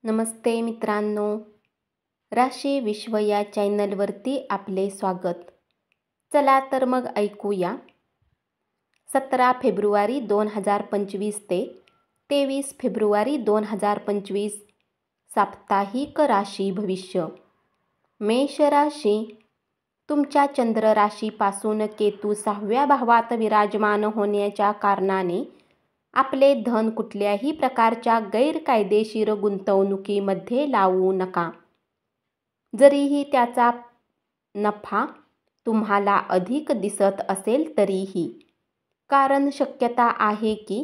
नमस्ते मित्रांनो, राशी विश्व या चॅनलवरती आपले स्वागत. चला तर मग ऐकूया 17 फेब्रुवारी 2025 ते 23 फेब्रुवारी 2025 साप्ताहिक राशी भविष्य. मेष राशी, तुमच्या चंद्र राशीपासून केतू 6व्या भावात विराजमान होण्याच्या कारणाने आपले धन कुठल्याही प्रकारच्या गैरकायदेशीर गुंतवणुकीमध्ये लावू नका. जरीही त्याचा नफा तुम्हाला अधिक दिसत असेल तरीही, कारण शक्यता आहे की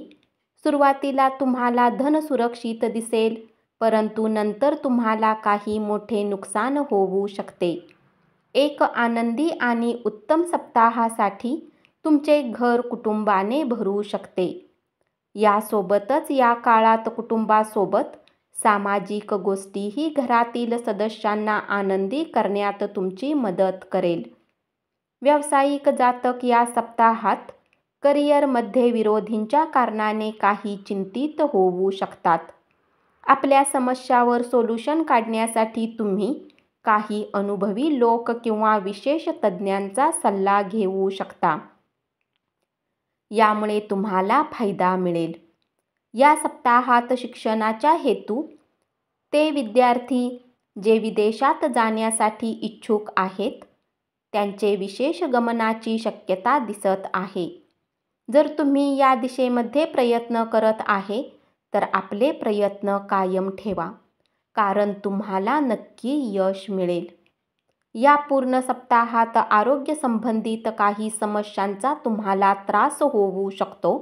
सुरुवातीला तुम्हाला धन सुरक्षित दिसेल, परंतु नंतर तुम्हाला काही मोठे नुकसान होऊ शकते. एक आनंदी आणि उत्तम सप्ताहासाठी तुमचे घर कुटुंबाने भरू शकते. यासोबतच या काळात कुटुंबासोबत सामाजिक गोष्टीही घरातील सदस्यांना आनंदी करण्यात तुमची मदत करेल. व्यावसायिक जातक या सप्ताहात करिअरमध्ये विरोधींच्या कारणाने काही चिंतित होऊ शकतात. आपल्या समस्यावर सोल्युशन काढण्यासाठी तुम्ही काही अनुभवी लोक किंवा विशेष तज्ज्ञांचा सल्ला घेऊ शकता. यामुळे तुम्हाला फायदा मिळेल. या सप्ताहात शिक्षणाच्या हेतू ते विद्यार्थी जे विदेशात जाण्यासाठी इच्छुक आहेत, त्यांचे विशेष गमनाची शक्यता दिसत आहे. जर तुम्ही या दिशेमध्ये प्रयत्न करत आहे तर आपले प्रयत्न कायम ठेवा, कारण तुम्हाला नक्की यश मिळेल. या पूर्ण सप्ताहात आरोग्य संबंधित काही समस्यांचा तुम्हाला त्रास होऊ शकतो.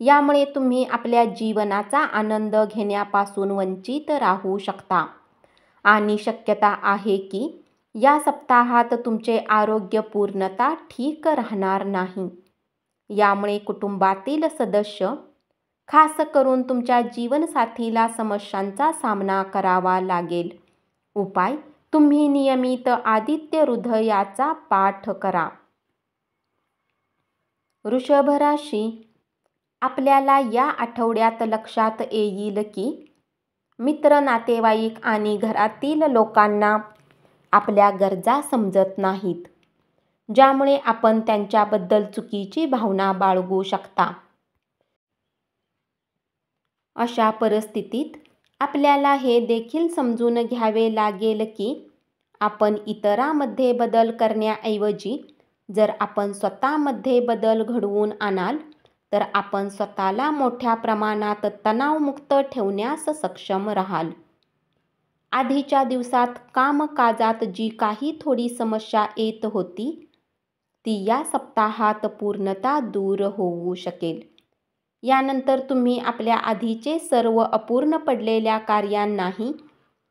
यामुळे तुम्ही आपल्या जीवनाचा आनंद घेण्यापासून वंचित राहू शकता आणि शक्यता आहे की या सप्ताहात तुमचे आरोग्य पूर्णतः ठीक राहणार नाही. यामुळे कुटुंबातील सदस्य, खास करून तुमच्या जीवनसाथीला समस्यांचा सामना करावा लागेल. उपाय: तुम्ही नियमित आदित्य हृदयाचा पाठ करा. वृषभ राशी, आपल्याला या आठवड्यात लक्षात येईल की मित्र, नातेवाईक आणि घरातील लोकांना आपल्या गरजा समजत नाहीत, ज्यामुळे आपण त्यांच्याबद्दल चुकीची भावना बाळगू शकता. अशा परिस्थितीत आपल्याला हे देखील समजून घ्यावे लागेल की आपण इतरांमध्ये बदल करण्याऐवजी जर आपण स्वतःमध्ये बदल घडवून आणाल तर आपण स्वतःला मोठ्या प्रमाणात तणावमुक्त ठेवण्यास सक्षम राहाल. आधीच्या दिवसात कामकाजात जी काही थोडी समस्या येत होती ती या सप्ताहात पूर्णतः दूर होऊ शकेल. यानंतर तुम्ही आपल्या आधीचे सर्व अपूर्ण पडलेल्या कार्यांनाही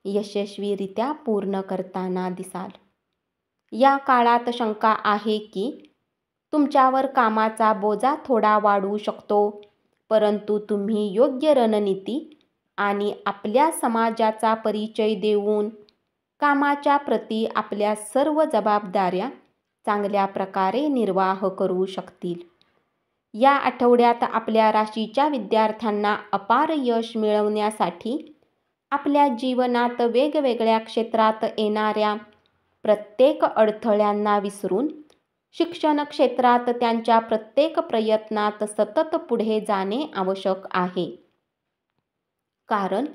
यशस्वीरित्या पूर्ण करताना दिसाल. या काळात शंका आहे की तुमच्यावर कामाचा बोजा थोडा वाढू शकतो, परंतु तुम्ही योग्य रणनीती आणि आपल्या समाजाचा परिचय देऊन कामाच्या प्रती आपल्या सर्व जबाबदाऱ्या चांगल्या प्रकारे निर्वाह करू शकतील. या आठवड्यात आपल्या राशीच्या विद्यार्थ्यांना अपार यश मिळवण्यासाठी आपल्या जीवनात वेगवेगळ्या क्षेत्रात येणाऱ्या प्रत्येक अडथळ्यांना विसरून शिक्षण क्षेत्रात त्यांच्या प्रत्येक प्रयत्नात सतत पुढे जाणे आवश्यक आहे. कारण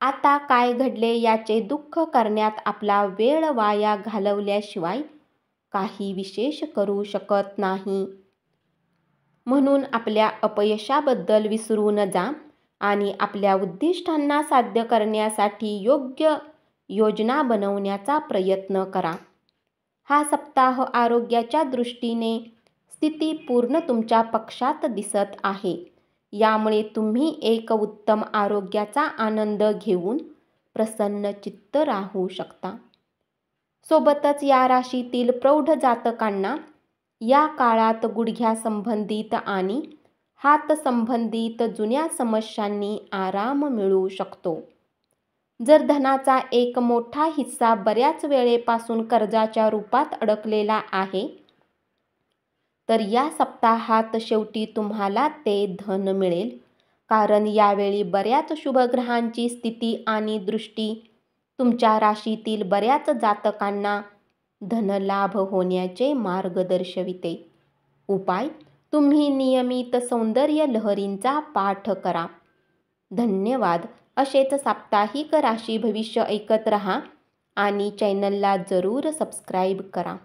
आता काय घडले याचे दुःख करण्यात आपला वेळ वाया घालवल्याशिवाय काही विशेष करू शकत नाही. म्हणून आपल्या अपयशाबद्दल विसरू न जा आणि आपल्या उद्दिष्टांना साध्य करण्यासाठी योग्य योजना बनवण्याचा प्रयत्न करा. हा सप्ताह आरोग्याच्या दृष्टीने स्थिती पूर्ण तुमच्या पक्षात दिसत आहे. यामुळे तुम्ही एक उत्तम आरोग्याचा आनंद घेऊन प्रसन्नचित्त राहू शकता. सोबतच या राशीतील प्रौढ जातकांना या काळात गुडघ्यासंबंधित आणि हातसंबंधित जुन्या समस्यांनी आराम मिळू शकतो. जर धनाचा एक मोठा हिस्सा बऱ्याच वेळेपासून कर्जाच्या रूपात अडकलेला आहे तर या सप्ताहात शेवटी तुम्हाला ते धन मिळेल, कारण यावेळी बऱ्याच शुभग्रहांची स्थिती आणि दृष्टी तुमच्या राशीतील बऱ्याच जातकांना धनलाभ होण्याचे मार्ग दर्शविते. उपाय: तुम्ही नियमित सौंदर्य लहरींचा पाठ करा. धन्यवाद. असेच साप्ताहिक राशी भविष्य ऐकत रहा आणि चॅनलला जरूर सबस्क्राईब करा.